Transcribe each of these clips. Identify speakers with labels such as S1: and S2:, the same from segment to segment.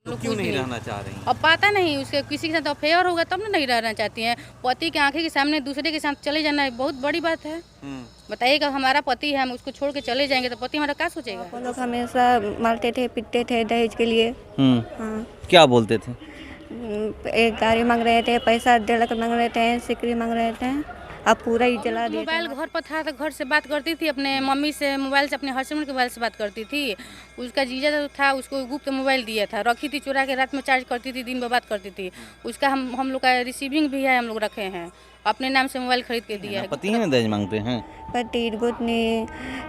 S1: तो क्यों नहीं रहना चाह रही हैं?
S2: अब पता नहीं उसके किसी के साथ अफेयर होगा तब ना नहीं रहना चाहती हैं। पति के आंखें के सामने दूसरे के साथ चले जाना बहुत बड़ी बात है। बताइएगा, हमारा पति है, हम उसको छोड़ के चले जाएंगे तो पति हमारा क्या सोचेगा।
S3: वो लोग हमेशा मारते थे, पीटते थे दहेज के लिए। हाँ।
S1: क्या बोलते थे?
S3: एक गाड़ी मांग रहे थे, पैसा 1.5 लाख मांग रहे थे, सिकरी मांग रहे थे। अब पूरा ही जला दिया।
S2: मोबाइल घर पर था तो घर से बात करती थी, अपने मम्मी से मोबाइल से, अपने हस्बैंड के मोबाइल से बात करती थी। उसका जीजा जो था उसको गुप्त मोबाइल दिया था, रखी थी चुरा के, रात में चार्ज करती थी, दिन में बात करती थी। उसका हम लोग का रिसीविंग भी है, हम लोग रखे हैं, अपने नाम से मोबाइल खरीद के दिया है।
S1: पति है दहेज मांगते हैं?
S3: पति, गोतनी,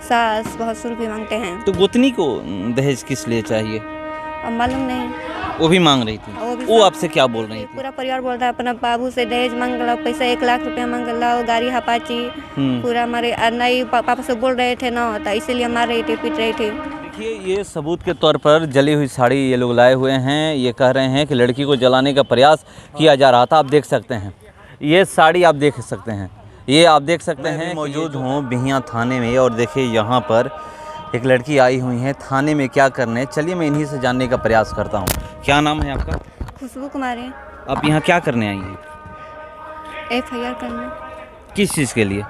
S3: सास बहुत शुरू भी मांगते हैं।
S1: तो गोतनी को दहेज किस लिए चाहिए?
S3: अब मालूम नहीं।
S1: वो भी मांग रही थी? वो आपसे क्या बोल रही थी?
S3: पूरा परिवार बोलता है अपना बाबू से दहेज मांग लो, पैसा 1 लाख रुपया मांग लो, गाड़ी हपाची पूरा हमारे नहीं। पापा से बोल रहे थे ना, तो इसीलिए मार रही थी, पीट रही थी।
S1: देखिए, ये सबूत के तौर पर जली हुई साड़ी ये लोग लाए हुए हैं। ये कह रहे हैं कि लड़की को जलाने का प्रयास किया जा रहा था। आप देख सकते हैं, ये साड़ी आप देख सकते हैं, ये आप देख सकते हैं। मौजूद हूँ बिहियां थाने में और देखिए यहाँ पर एक लड़की आई हुई है थाने में क्या करने। चलिए मैं इन्हीं से जानने का प्रयास करता हूँ। क्या नाम है आपका?
S3: खुशबू कुमारी।
S1: आप यहाँ क्या करने आई हैं?
S3: FIR करने।
S1: किस चीज़ के लिए?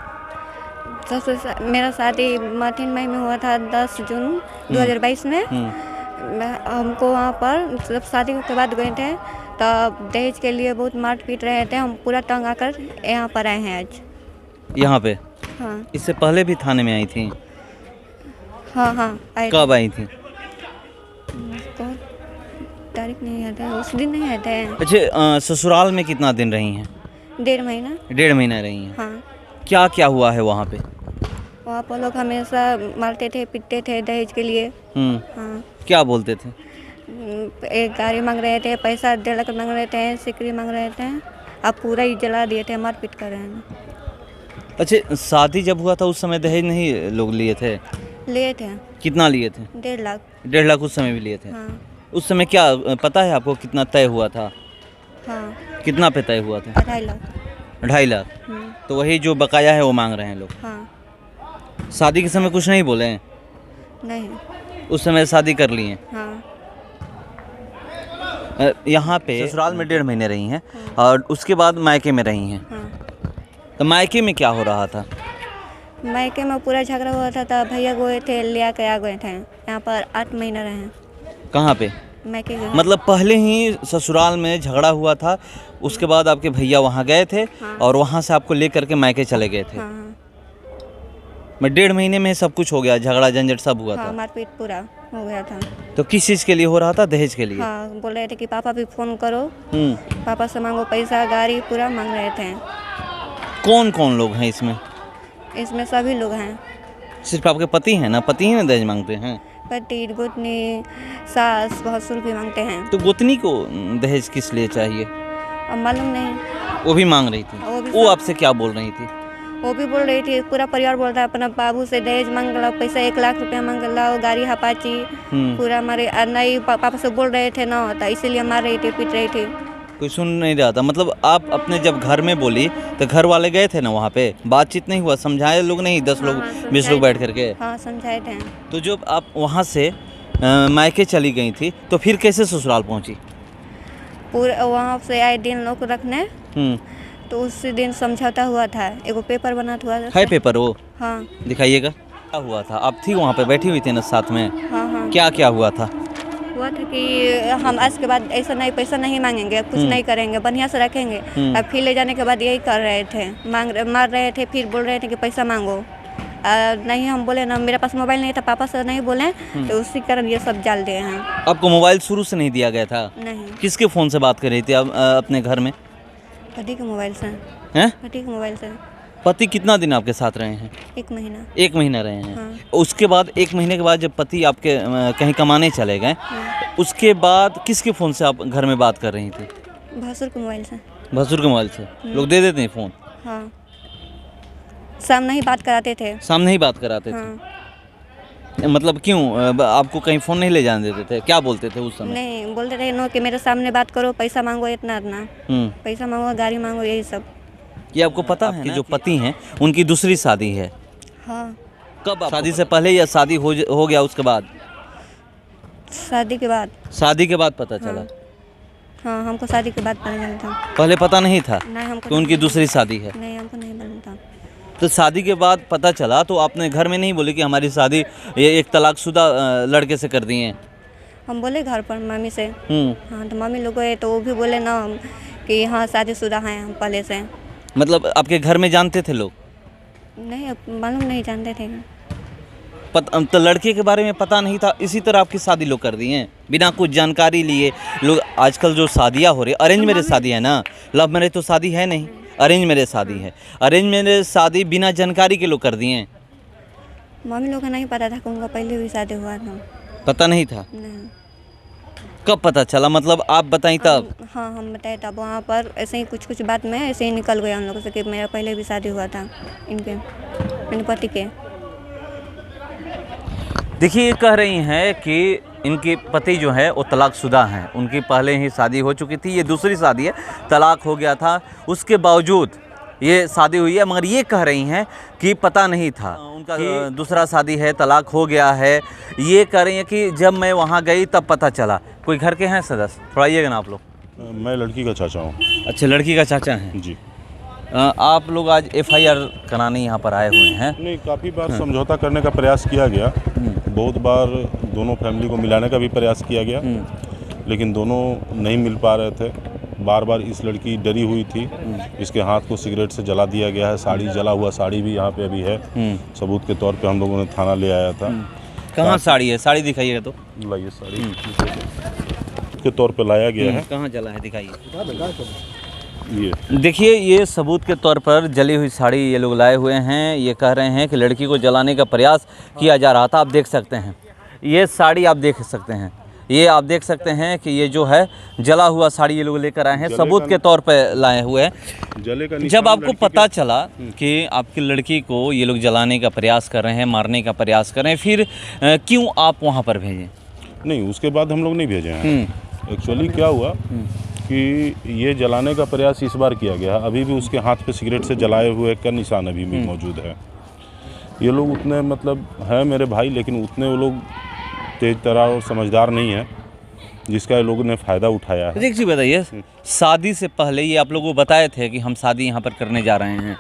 S3: मेरा शादी मार्टिन मई में हुआ था 10 जून 2022 में। हमको वहाँ पर जब शादी के बाद गए थे तब दहेज के लिए बहुत मार पीट रहे थे। हम पूरा तंग आकर यहाँ पर आए हैं आज।
S1: यहाँ पे?
S3: हाँ।
S1: इससे पहले भी थाने में आई थी?
S3: हाँ आए।
S1: कब आई थी?
S3: तारीख नहीं याद है, उस दिन नहीं आते हैं।
S1: अच्छा, ससुराल में कितना दिन रही हैं?
S3: 1.5 महीना।
S1: 1.5 महीना रही हैं?
S3: हाँ।
S1: क्या क्या हुआ है वहाँ पे?
S3: वहाँ पर लोग हमेशा मारते थे, पीटते थे दहेज के लिए। हाँ।
S1: क्या बोलते थे?
S3: एक गाड़ी मांग रहे थे, पैसा 1.5 लाख मांग रहे थे, सिकरी मांग रहे थे। अब पूरा ही जला दिए थे, मार पीट कर रहे हैं।
S1: अच्छा, शादी जब हुआ था उस समय दहेज नहीं लोग लिए थे?
S3: लिए थे।
S1: कितना लिए थे?
S3: 1.5 लाख।
S1: 1.5 लाख उस समय भी लिए थे?
S3: हाँ।
S1: उस समय क्या पता है आपको कितना तय हुआ था?
S3: हाँ।
S1: कितना पे तय हुआ था?
S3: 2.5 लाख।
S1: 2.5 लाख? तो वही जो बकाया है वो मांग रहे हैं लोग?
S3: हाँ।
S1: शादी के समय कुछ नहीं बोले हैं?
S3: नहीं।
S1: उस समय शादी कर ली हैं?
S3: हाँ।
S1: यहाँ पे ससुराल में 1.5 महीने रही हैं और उसके बाद मायके में रही हैं।
S3: हाँ।
S1: तो मायके में क्या हो रहा था?
S3: मायके में पूरा झगड़ा हुआ था, भैया गए थे, ले आके आ गए थे। यहाँ पर 8 महीना रहे।
S1: कहाँ पे?
S3: मायके गए।
S1: मतलब पहले ही ससुराल में झगड़ा हुआ था, उसके बाद आपके भैया वहाँ गए थे।
S3: हाँ।
S1: और वहाँ से आपको ले करके मायके चले गए थे।
S3: हाँ।
S1: मैं 1.5 महीने में सब कुछ हो गया, झगड़ा झंझट सब हुआ
S3: हाँ,
S1: था?
S3: मारपीट पूरा हो गया था।
S1: तो किस चीज़ के लिए हो रहा था? दहेज के लिए?
S3: हाँ, बोल रहे थे कि पापा भी फ़ोन करो, पापा से मांगो पैसा, गाड़ी पूरा मांग रहे थे।
S1: कौन कौन लोग हैं इसमें?
S3: इसमें सभी लोग हैं।
S1: सिर्फ आपके पति हैं ना? पति ही ना दहेज मांगते हैं?
S3: पति, गोतनी, सास बहुत शुरू भी मांगते हैं।
S1: तो गोतनी को दहेज किस लिए चाहिए?
S3: अब मालूम नहीं।
S1: वो भी मांग रही थी? वो आपसे क्या बोल रही थी?
S3: वो भी बोल रही थी, पूरा परिवार बोलता है अपना बाबू से दहेज मांग लो, पैसा 1 लाख रुपया मांग लो, गाड़ी हपाची पूरा हमारे नहीं। पापा से बोल रहे थे ना, तो इसीलिए मार रही थी, पीट रही थी।
S1: कोई सुन नहीं रहा था? मतलब आप अपने जब घर में बोली तो घर वाले गए थे ना वहाँ पे? बातचीत नहीं हुआ? समझाए लोग नहीं? 10 लोग 20 लोग बैठ करके?
S3: हाँ, समझाए थे।
S1: तो जब आप वहाँ से मायके चली गई थी तो फिर कैसे ससुराल पहुँची?
S3: पूरा वहाँ से आए दिन लोग रखने, तो उसी दिन समझौता हुआ था, एगो पेपर बना हुआ था।
S1: है पेपर वो?
S3: हाँ।
S1: दिखाइएगा। क्या हुआ था? आप थी वहाँ पे, बैठी हुई थी ना साथ में?
S3: हाँ।
S1: क्या क्या हुआ था?
S3: हुआ था कि हम आज के बाद ऐसा नहीं, पैसा नहीं मांगेंगे, कुछ नहीं करेंगे, बढ़िया से रखेंगे। अब फिर ले जाने के बाद यही कर रहे थे, मार रहे थे, फिर बोल रहे थे कि पैसा मांगो। नहीं, हम बोले ना, मेरे पास मोबाइल नहीं था, पापा से नहीं बोले, तो उसी कारण ये सब डाल दिए हैं।
S1: आपको मोबाइल शुरू से नहीं दिया गया था?
S3: नहीं।
S1: किसके फ़ोन से बात कर रही थी आप अपने घर में?
S3: पति के मोबाइल से।
S1: हैं?
S3: पति के मोबाइल से।
S1: पति कितना दिन आपके साथ रहे हैं?
S3: 1 महीना।
S1: 1 महीना रहे हैं।
S3: हाँ।
S1: उसके बाद 1 महीने के बाद जब पति आपके कहीं कमाने चले गए, उसके बाद किसके फ़ोन से आप घर में बात कर रही थी?
S3: भसुर के मोबाइल से।
S1: भसुर के मोबाइल से? लोग दे देते हैं फ़ोन?
S3: हाँ, सामने ही बात कराते थे।
S1: सामने ही बात कराते थे?
S3: हाँ।
S1: मतलब क्यों? आपको कहीं फ़ोन नहीं ले जाने देते थे? क्या बोलते थे उस समय?
S3: नहीं, बोलते थे नो कि मेरे सामने बात करो, पैसा मांगो, इतना पैसा मांगो, गाड़ी मांगो, यही सब।
S1: ये आपको पता है कि जो पति हैं उनकी दूसरी शादी है?
S3: हाँ।
S1: कब? शादी से पहले या शादी हो गया उसके बाद?
S3: शादी के बाद।
S1: शादी के बाद पता चला?
S3: हाँ, हमको शादी के बाद पता चला था।
S1: पहले पता नहीं था
S3: नहीं, हमको
S1: कि उनकी दूसरी शादी है?
S3: नहीं, हमको नहीं मालूम था।
S1: तो शादी के बाद पता चला तो आपने घर में नहीं बोले कि हमारी शादी ये एक तलाकशुदा लड़के से कर दी है?
S3: हम बोले घर पर मम्मी से। हाँ, तो मम्मी लोग गए तो वो भी बोले ना कि हाँ शादीशुदा हैं हम पहले से।
S1: मतलब आपके घर में जानते थे लोग?
S3: नहीं, मालूम नहीं, जानते थे।
S1: तो लड़के के बारे में पता नहीं था, इसी तरह आपकी शादी लोग कर दी हैं बिना कुछ जानकारी लिए? लोग आजकल जो शादियाँ हो रही अरेंज मैरिज शादी है ना, लव मैरिज तो शादी है नहीं, अरेंज मैरिज शादी है। अरेंज मैरिज शादी बिना जानकारी के लोग कर दिए हैं।
S3: मम्मी लोग को नहीं पता था कि उनका पहले भी शादी हुआ था।
S1: पता नहीं था?
S3: नहीं।
S1: कब पता चला, मतलब आप बताई तब?
S3: हाँ, हम बताए तब। वहाँ पर ऐसे ही कुछ बात में ऐसे ही निकल गया उन लोगों से कि मेरा पहले भी शादी हुआ था इनके, मेरे पति के।
S1: देखिए, ये कह रही हैं कि इनके पति जो है वो तलाकशुदा हैं, उनकी पहले ही शादी हो चुकी थी, ये दूसरी शादी है, तलाक हो गया था, उसके बावजूद ये शादी हुई है। मगर ये कह रही हैं कि पता नहीं था उनका दूसरा शादी है, तलाक हो गया है। ये कह रही हैं कि जब मैं वहाँ गई तब पता चला। कोई घर के हैं सदस्य? थोड़ा आइएगा ना आप लोग।
S4: मैं लड़की का चाचा हूँ।
S1: अच्छा, लड़की का चाचा हैं
S4: जी।
S1: आप लोग आज FIR कराने यहाँ पर आए हुए हैं?
S4: नहीं, काफ़ी बार समझौता करने का प्रयास किया गया, बहुत बार दोनों फैमिली को मिलाने का भी प्रयास किया गया, लेकिन दोनों नहीं मिल पा रहे थे। बार बार इस लड़की डरी हुई थी, इसके हाथ को सिगरेट से जला दिया गया है, साड़ी जला हुआ साड़ी भी यहाँ पे अभी है, सबूत के तौर पे हम लोगों ने थाना ले आया था।
S1: कहाँ साड़ी है? साड़ी दिखाइएगा तो।
S4: लाइए साड़ी के तौर पे लाया गया है।
S1: कहाँ जला है दिखाइए।
S4: ये
S1: देखिए, ये सबूत के तौर पर जली हुई साड़ी ये लोग लाए हुए हैं। ये कह रहे हैं कि लड़की को जलाने का प्रयास किया जा रहा था। आप देख सकते हैं ये साड़ी, आप देख सकते हैं ये, आप देख सकते हैं कि ये जो है जला हुआ साड़ी ये लोग लेकर आए हैं, सबूत के तौर पे लाए हुए हैं।
S4: जले का
S1: जब आपको पता चला कि आपकी लड़की को ये लोग जलाने का प्रयास कर रहे हैं, मारने का प्रयास कर रहे हैं, फिर क्यों आप वहाँ पर भेजें?
S4: नहीं, उसके बाद हम लोग नहीं भेजे हैं। एक्चुअली क्या हुआ कि ये जलाने का प्रयास इस बार किया गया, अभी भी उसके हाथ पे सिगरेट से जलाए हुए का निशान अभी भी मौजूद है। ये लोग उतने मतलब है मेरे भाई, लेकिन उतने वो लोग तेज तरार और समझदार नहीं है जिसका ये लोगों ने फ़ायदा उठाया है।
S1: एक चीज़ बताइए, शादी से पहले ये आप लोगों को बताए थे कि हम शादी यहाँ पर करने जा रहे हैं?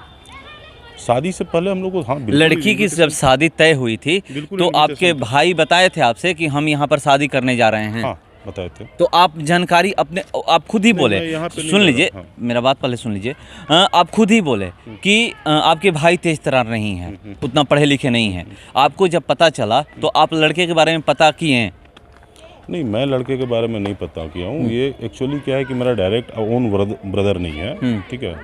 S4: शादी से पहले हम लोग को, हाँ,
S1: लड़की की जब शादी तय हुई थी तो आपके भाई बताए थे आपसे कि हम यहाँ पर शादी करने जा रहे हैं?
S4: हाँ, बताए थे।
S1: तो आप जानकारी अपने आप खुद ही बोले, सुन लीजिए मेरा बात पहले सुन लीजिए, आप खुद ही बोले कि आपके भाई तेज तरार नहीं हैं, उतना पढ़े लिखे नहीं हैं। आपको जब पता चला तो आप लड़के के बारे में पता किए हैं?
S4: नहीं, मैं लड़के के बारे में नहीं पता किया हूँ। ये एक्चुअली क्या है कि मेरा डायरेक्ट ओन ब्रदर नहीं है, ठीक है।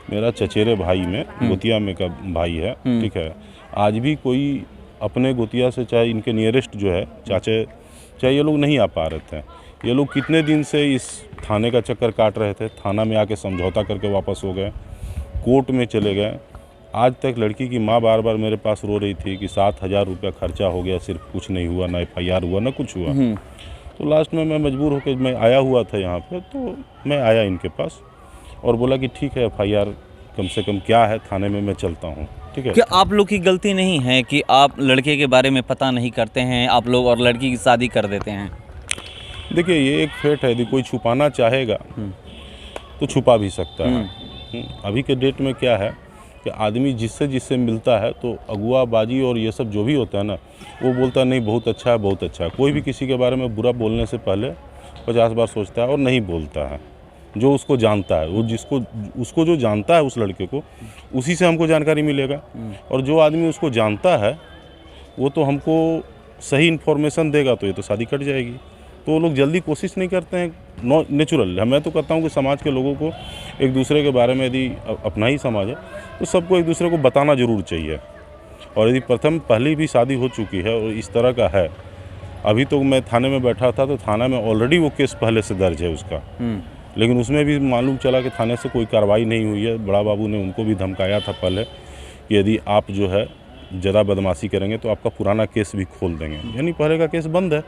S4: मेरा चचेरे भाई में गोतिया में का भाई है, ठीक है। आज भी कोई अपने गोतिया से, चाहे इनके नियरेस्ट जो है चाचे, चाहे ये लोग नहीं आ पा रहे थे। ये लोग कितने दिन से इस थाने का चक्कर काट रहे थे, थाना में आके समझौता करके वापस हो गए, कोर्ट में चले गए। आज तक लड़की की माँ बार बार मेरे पास रो रही थी कि 7,000 रुपया खर्चा हो गया, सिर्फ कुछ नहीं हुआ, ना FIR हुआ, ना कुछ हुआ। तो लास्ट में मैं मजबूर होकर, मैं आया हुआ था यहाँ पे, तो मैं आया इनके पास और बोला कि ठीक है, FIR कम से कम क्या है, थाने में मैं चलता हूँ, ठीक है।
S1: क्या आप लोग की गलती नहीं है कि आप लड़के के बारे में पता नहीं करते हैं, आप लोग और लड़की की शादी कर देते हैं?
S4: देखिए, ये एक फेट है, यदि कोई छुपाना चाहेगा तो छुपा भी सकता है। अभी के डेट में क्या है कि आदमी जिससे मिलता है तो अगुआबाजी और ये सब जो भी होता है ना, वो बोलता है नहीं बहुत अच्छा है, बहुत अच्छा है। कोई भी किसी के बारे में बुरा बोलने से पहले 50 बार सोचता है और नहीं बोलता है। जो उसको जानता है, वो उसको जो जानता है उस लड़के को, उसी से हमको जानकारी मिलेगा। और जो आदमी उसको जानता है वो तो हमको सही इन्फॉर्मेशन देगा, तो ये तो शादी कट जाएगी। तो वो लोग जल्दी कोशिश नहीं करते हैं, नेचुरल। मैं तो कहता हूँ कि समाज के लोगों को एक दूसरे के बारे में, यदि अपना ही समाज है तो सबको एक दूसरे को बताना ज़रूर चाहिए। और यदि पहले भी शादी हो चुकी है और इस तरह का है, अभी तो मैं थाने में बैठा था तो थाना में ऑलरेडी वो केस पहले से दर्ज है उसका, लेकिन उसमें भी मालूम चला कि थाने से कोई कार्रवाई नहीं हुई है। बड़ा बाबू ने उनको भी धमकाया था पहले कि यदि आप जो है ज़्यादा बदमाशी करेंगे तो आपका पुराना केस भी खोल देंगे, यानी पहले का केस बंद है।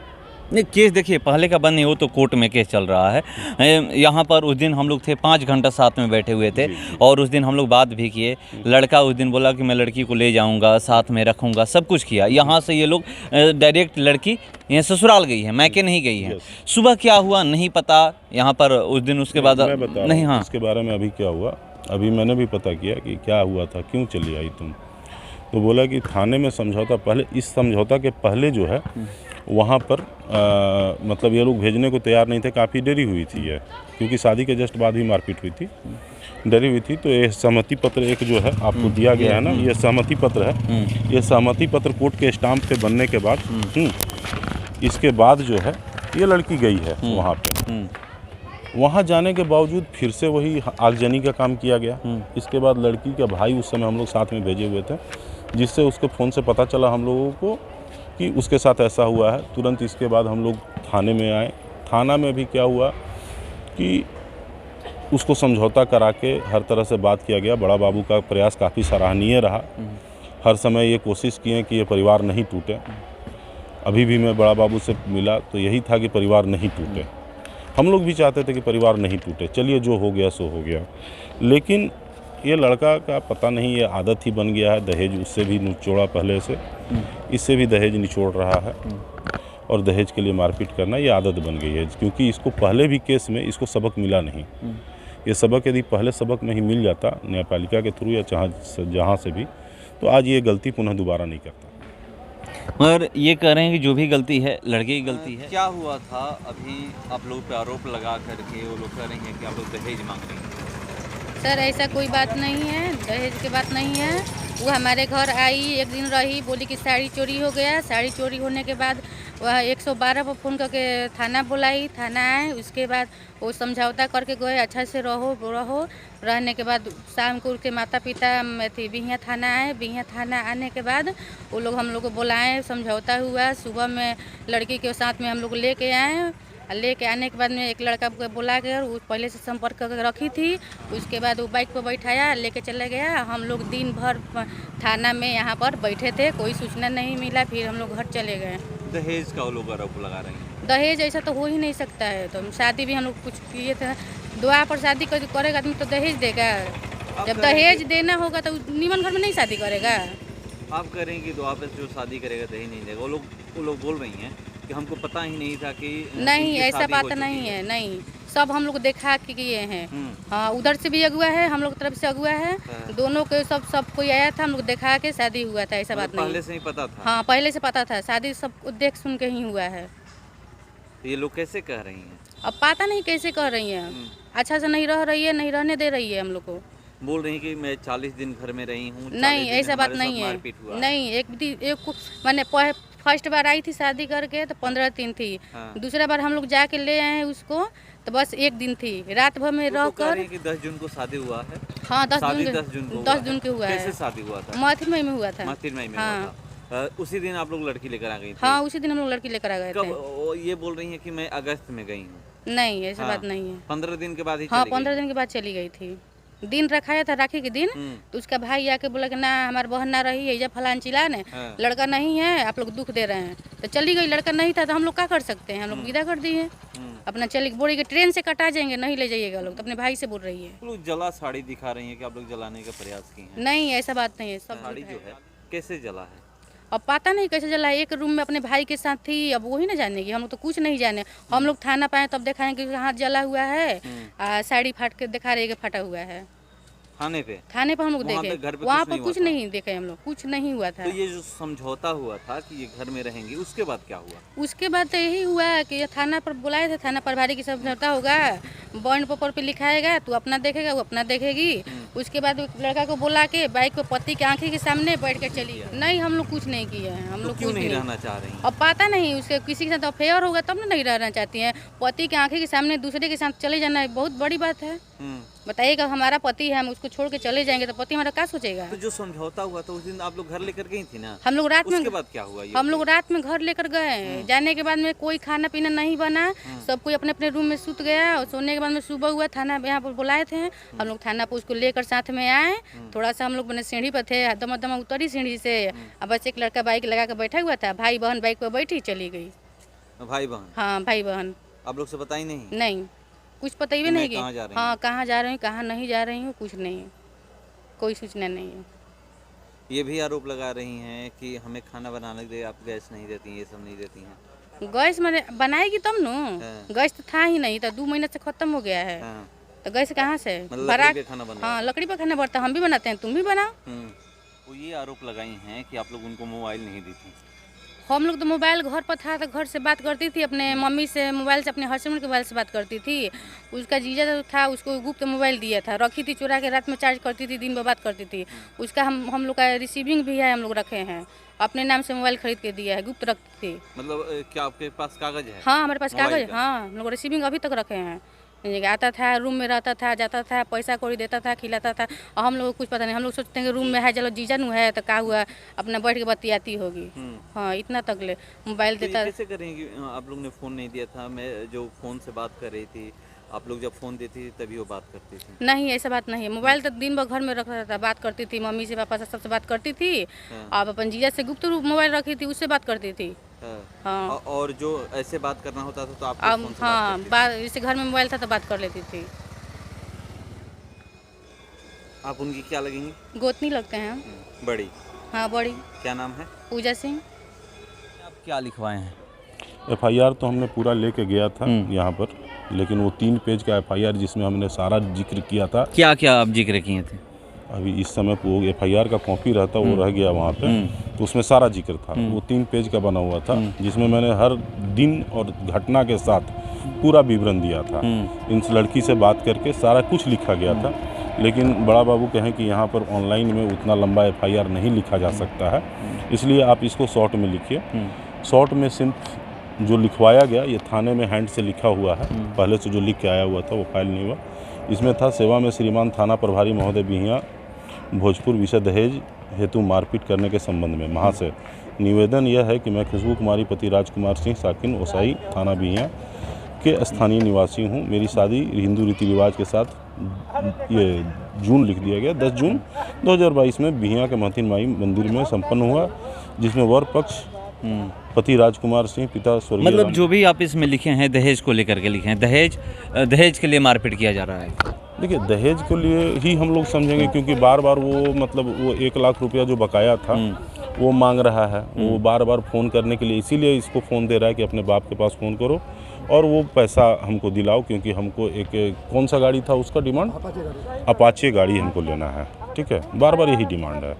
S1: नहीं, केस देखिए पहले का बंद नहीं, वो तो कोर्ट में केस चल रहा है। यहाँ पर उस दिन हम लोग थे 5 घंटा साथ में बैठे हुए थे और उस दिन हम लोग बात भी किए। लड़का उस दिन बोला कि मैं लड़की को ले जाऊंगा, साथ में रखूंगा, सब कुछ किया। यहाँ से ये लोग डायरेक्ट लड़की यहाँ ससुराल गई है, मैके नहीं गई है। सुबह क्या हुआ नहीं पता यहाँ पर उस दिन, उसके बाद
S4: मैं बता रहा
S1: नहीं।
S4: हूँ
S1: हाँ,
S4: इसके बारे में अभी क्या हुआ, अभी मैंने भी पता किया कि क्या हुआ था, क्यों चली आई तुम। तो बोला कि थाने में समझौता, पहले इस समझौता के पहले जो है वहाँ पर मतलब ये लोग भेजने को तैयार नहीं थे, काफ़ी देरी हुई थी ये, क्योंकि शादी के जस्ट बाद ही मारपीट हुई थी, डरी हुई थी। तो ये सहमति पत्र एक जो है आपको दिया गया है ना, ये सहमति पत्र है। ये सहमति पत्र कोर्ट के स्टाम्प पे बनने के बाद इसके बाद जो है ये लड़की गई है वहाँ पे। वहाँ जाने के बावजूद फिर से वही आगजनी का काम किया गया। इसके बाद लड़की का भाई उस समय हम लोग साथ में भेजे हुए थे, जिससे उसके फ़ोन से पता चला हम लोगों को कि उसके साथ ऐसा हुआ है। तुरंत इसके बाद हम लोग थाने में आए। थाना में भी क्या हुआ कि उसको समझौता करा के हर तरह से बात किया गया। बड़ा बाबू का प्रयास काफ़ी सराहनीय रहा। हर समय ये कोशिश किए कि ये परिवार नहीं टूटे। अभी भी मैं बड़ा बाबू से मिला तो यही था कि परिवार नहीं टूटे। हम लोग भी चाहते थे कि परिवार नहीं टूटे। चलिए जो हो गया सो हो गया, लेकिन ये लड़का का पता नहीं, ये आदत ही बन गया है। दहेज उससे भी निचोड़ा पहले से, इससे भी दहेज निचोड़ रहा है और दहेज के लिए मारपीट करना ये आदत बन गई है। क्योंकि इसको पहले भी केस में इसको सबक मिला नहीं। ये सबक यदि पहले सबक में ही मिल जाता न्यायपालिका के थ्रू या जहाँ से भी, तो आज ये गलती पुनः दोबारा नहीं करता।
S1: मगर ये कह रहे हैं कि जो भी गलती है लड़के की गलती है। क्या हुआ था अभी आप लोग पे आरोप लगा करके वो लोग कह रहे हैं कि आप लोग दहेज मांग रहे हैं?
S2: सर ऐसा कोई बात नहीं है, दहेज की बात नहीं है। वो हमारे घर आई, एक दिन रही, बोली कि साड़ी चोरी हो गया। साड़ी चोरी होने के बाद वह 112 पर फ़ोन करके थाना बुलाई, थाना आए। उसके बाद वो समझौता करके गए, अच्छा से रहो। रहने के बाद शाम को उसके माता पिता थी बिहिया थाना आए। बिहिया थाना आने के बाद वो लोग हम लोग को बुलाए, समझौता हुआ। सुबह में लड़की के साथ में हम लोग लेके आए। लेके आने के बाद में एक लड़का को बुला कर वो पहले से संपर्क करके रखी थी। उसके बाद वो बाइक पर बैठाया, लेके चले गया। हम लोग दिन भर थाना में यहाँ पर बैठे थे, कोई सूचना नहीं मिला। फिर हम लोग घर चले गए।
S1: दहेज का वो लोग आरोप लगा रहे हैं।
S2: दहेज ऐसा तो हो ही नहीं सकता है। तो शादी भी हम लोग कुछ किए थे, दुआ पर शादी करेगा आदमी तो दहेज देगा। जब दहेज देना होगा तो निमन घर में नहीं शादी करेगा।
S1: आप कह रहे हैं कि दुआ पे जो शादी करेगा दहेज नहीं देगा। वो लोग बोल रही हैं कि हमको पता ही नहीं था कि
S2: नहीं, ऐसा बात नहीं है। नहीं, सब हम लोग देखा कि किए हैं। हाँ, उधर से भी अगुआ है, हम लोग तरफ से अगुआ है। दोनों के सब कोई आया था, हम लोग देखा के शादी हुआ था। ऐसा बात नहीं,
S1: पहले से ही पता था।
S2: हाँ, पहले से पता था। शादी सब देख सुन के ही हुआ है।
S1: ये लोग कैसे कह रही हैं?
S2: अब पता नहीं कैसे कह रही हैं। अच्छा से नहीं रह रही है, नहीं रहने दे रही है हम लोग को।
S1: बोल रही हैं कि मैं 40 दिन घर में रही हूँ।
S2: नहीं, ऐसा बात नहीं है। नहीं, एक मैंने फर्स्ट बार आई थी शादी करके तो 15 दिन थी। दूसरा बार हम लोग जाके ले आए उसको तो बस 1 दिन थी। रात भर में रह कर
S1: 10 जून को शादी हुआ है।
S2: हाँ, 10 जून के हुआ है।
S1: कैसे शादी हुआ था?
S2: माथिर मई में हुआ था।
S1: माथिर मई में हुआ था। उसी दिन आप लोग लड़की लेकर आ गई थी?
S2: हाँ, उसी दिन हम लोग लड़की लेकर आ गए थे।
S1: कब ये बोल रही हैं कि मैं अगस्त में गई हूँ?
S2: नहीं, ऐसा बात नहीं है।
S1: 15 दिन के बाद ही?
S2: हाँ, 15 दिन के बाद चली गई थी। दिन रखाया था राखी के दिन। तो उसका भाई आके बोला कि ना हमारी बहन ना रही है, फलान चिल्ला ने लड़का नहीं है, आप लोग दुख दे रहे हैं। तो चली गई। लड़का नहीं था तो हम लोग क्या कर सकते हैं? हम लोग विदा कर दिए अपना। चली बोली कि ट्रेन से कटा जाएंगे, नहीं ले जाइएगा लोग। तो अपने भाई से बोल रही है।
S1: लोग जला साड़ी दिखा रही हैं कि आप लोग जलाने का प्रयास किए हैं।
S2: नहीं, ऐसा बात नहीं है। सब
S1: साड़ी जो है कैसे जला है?
S2: अब पता नहीं कैसे जला। एक रूम में अपने भाई के साथ थी, अब वही ना जानेगी। हम लोग तो कुछ नहीं जाने। हम लोग थाना पाए तब देखा है कि हाथ जला हुआ है, साड़ी फाट के दिखा रही है फटा हुआ है।
S1: थाने पे
S2: हम लोग देखे, वहाँ पर कुछ नहीं देखे हम लोग, कुछ नहीं हुआ था।
S1: तो ये जो समझौता हुआ था कि ये घर में रहेंगी, उसके बाद क्या हुआ?
S2: उसके बाद तो यही हुआ कि थाना पर बुलाए थे। थाना प्रभारी की समझौता होगा, बॉन्ड पेपर पे लिखाएगा, तू अपना देखेगा, वो अपना देखेगी। उसके बाद लड़का को बुला के बाइक पे पति के आंखें के सामने बैठ कर चली। नहीं, हम लोग कुछ नहीं किए हैं। हम लोग
S1: क्यों नहीं रहना चाह रही?
S2: अब पता नहीं, उसके किसी के साथ अफेयर होगा तब ना नहीं रहना चाहती हैं। पति के आंखें के सामने दूसरे के साथ चले जाना बहुत बड़ी बात है। बताइएगा, हमारा पति है, हम उसको छोड़ के चले जाएंगे तो पति हमारा क्या सोचेगा?
S1: तो जो समझौता हुआ था उस दिन आप लोग घर लेकर गई थी ना?
S2: हम लोग रात में।
S1: उसके बाद क्या हुआ?
S2: हम लोग रात में घर लेकर गए। जाने के बाद में कोई खाना पीना नहीं बना। सब कोई अपने अपने रूम में सूत गया। और सोने के बाद में सुबह हुआ, थाना यहाँ पर बुलाए थे। हम लोग थाना पर उसको लेकर साथ में आए। थोड़ा सा हम लोग मैंने सीढ़ी पर थे, दमा उतरी सीढ़ी से। अब बस एक लड़का बाइक लगा कर बैठा हुआ था, भाई बहन बाइक पर बैठी चली गई।
S1: भाई बहन?
S2: हाँ भाई बहन।
S1: आप लोग से पता ही नहीं?
S2: नहीं, कुछ पता ही
S1: कि
S2: नहीं
S1: मैं
S2: कि
S1: कहाँ जा रही
S2: हाँ कहाँ जा रही हूँ, कहाँ नहीं जा रही हूँ, कुछ नहीं है, कोई सूचना नहीं है।
S1: ये भी आरोप लगा रही हैं कि हमें खाना बनाने के लिए आप गैस नहीं देती हैं, ये सब नहीं देती हैं।
S2: गैस मैंने बनाएगी तब न,
S1: हाँ।
S2: गैस तो था ही नहीं, तो 2 महीने से खत्म हो गया है।
S1: हाँ।
S2: तो गैस कहाँ से
S1: मतलब
S2: भरा?
S1: लकड़ी पे खाना बन रहा
S2: हाँ लकड़ी पर खाना बनता, हम भी बनाते हैं, तुम भी बनाओ।
S1: वो ये आरोप लगाई हैं कि आप लोग उनको मोबाइल नहीं देती।
S2: हम लोग तो मोबाइल घर पर था तो घर से बात करती थी, अपने मम्मी से मोबाइल से, अपने हस्बैंड के मोबाइल से बात करती थी। उसका जीजा जो था उसको गुप्त मोबाइल दिया था, रखी थी चुरा के, रात में चार्ज करती थी, दिन में बात करती थी। उसका हम लोग का रिसीविंग भी है, हम लोग रखे हैं, अपने नाम से मोबाइल खरीद के दिया है, गुप्त रखती थी।
S1: मतलब क्या आपके पास कागज है?
S2: हाँ हमारे पास
S1: मोबाइल
S2: कागज,
S1: का?
S2: हाँ हम लोग रिसीविंग अभी तक रखे हैं। आता था, रूम में रहता था, जाता था, पैसा कौड़ी देता था, खिलाता था, और हम लोग को कुछ पता नहीं। हम लोग सोचते हैं कि रूम में है, चलो जीजा नु है तो क्या हुआ, अपना बैठ के बतियाती होगी। हाँ इतना तक ले मोबाइल
S1: तो ये
S2: देता।
S1: कैसे करेंगे? आप लोग ने फ़ोन नहीं दिया था, मैं जो फ़ोन से बात कर रही थी, आप लोग जब फ़ोन देती थी तभी वो बात करती थी?
S2: नहीं ऐसा बात नहीं है, मोबाइल तो दिन भर घर में रखा था, बात करती थी, मम्मी से पापा से सबसे बात करती थी। अब अपन जीजा से गुप्त रूप मोबाइल रखी थी, उससे बात करती थी। हाँ
S1: और जो ऐसे बात करना होता था तो आप
S2: अब
S1: फ़ोन से
S2: हाँ
S1: बात
S2: बात, जैसे घर में मोबाइल था तो बात कर लेती थी।
S1: करती? आप उनकी क्या लगेंगी?
S2: गोतनी लगते हैं हम।
S1: बड़ी?
S2: हाँ बड़ी।
S1: क्या नाम है?
S2: पूजा सिंह।
S1: आप क्या लिखवाए हैं?
S4: FIR तो हमने पूरा लेके गया था यहाँ पर, लेकिन वो 3 पेज का FIR जिसमें हमने सारा जिक्र किया था।
S1: क्या क्या आप जिक्र किए थे?
S4: अभी इस समय वो FIR का कॉपी रहता वो रह गया वहाँ पे, तो उसमें सारा जिक्र था। वो 3 पेज का बना हुआ था, जिसमें मैंने हर दिन और घटना के साथ पूरा विवरण दिया था। इन लड़की से बात करके सारा कुछ लिखा गया था, लेकिन बड़ा बाबू कहें कि यहाँ पर ऑनलाइन में उतना लंबा FIR नहीं लिखा जा सकता है, इसलिए आप इसको शॉर्ट में लिखिए। शॉर्ट में सिर्फ जो लिखवाया गया ये थाने में हैंड से लिखा हुआ है, पहले से जो लिख के आया हुआ था वो फाइल नहीं हुआ। इसमें था सेवा में श्रीमान थाना प्रभारी महोदय बिहियाँ भोजपुर विषय दहेज हेतु मारपीट करने के संबंध में महा से निवेदन यह है कि मैं खुशबू कुमारी पति राजकुमार सिंह साकिन ओसाई थाना बिहियाँ के स्थानीय निवासी हूँ। मेरी शादी हिंदू रीति रिवाज के साथ ये जून लिख दिया गया 10 जून 2022 में बिहियाँ के महतिन माई मंदिर में संपन्न हुआ, जिसमें वर पक्ष पति राजकुमार सिंह पिता स्वर्गीय
S1: मतलब जो भी आप इसमें लिखे हैं दहेज को लेकर के लिखे हैं, दहेज के लिए मारपीट किया जा रहा है।
S4: देखिए दहेज के लिए ही हम लोग समझेंगे, क्योंकि बार बार वो मतलब वो 1 लाख रुपया जो बकाया था वो मांग रहा है, वो बार बार फ़ोन करने के लिए, इसीलिए इसको फ़ोन दे रहा है कि अपने बाप के पास फ़ोन करो और वो पैसा हमको दिलाओ, क्योंकि हमको एक कौन सा गाड़ी था उसका डिमांड, अपाचे गाड़ी हमको लेना है। ठीक है, बार बार यही डिमांड है।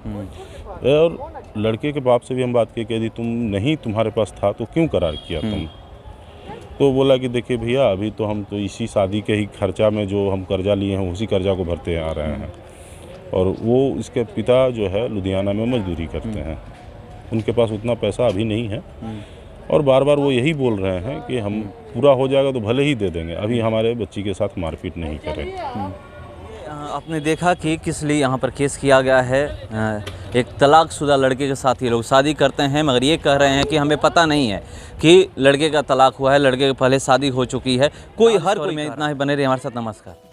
S4: और लड़के के बाप से भी हम बात की कि यदि तुम्हारे पास था तो क्यों करार किया तुम? तो बोला कि देखिए भैया अभी तो हम तो इसी शादी के ही खर्चा में जो हम कर्जा लिए हैं उसी कर्जा को भरते आ रहे हैं, और वो इसके पिता जो है लुधियाना में मजदूरी करते हैं, उनके पास उतना पैसा अभी नहीं है, और बार बार वो यही बोल रहे हैं कि हम पूरा हो जाएगा तो भले ही दे देंगे, अभी हमारे बच्ची के साथ मारपीट नहीं करें।
S1: आपने देखा कि किस लिए यहाँ पर केस किया गया है। एक तलाकशुदा लड़के के साथ ये लोग शादी करते हैं, मगर ये कह रहे हैं कि हमें पता नहीं है कि लड़के का तलाक हुआ है, लड़के की पहले शादी हो चुकी है। कोई हर कोई में इतना ही बने रहे हमारे साथ। नमस्कार।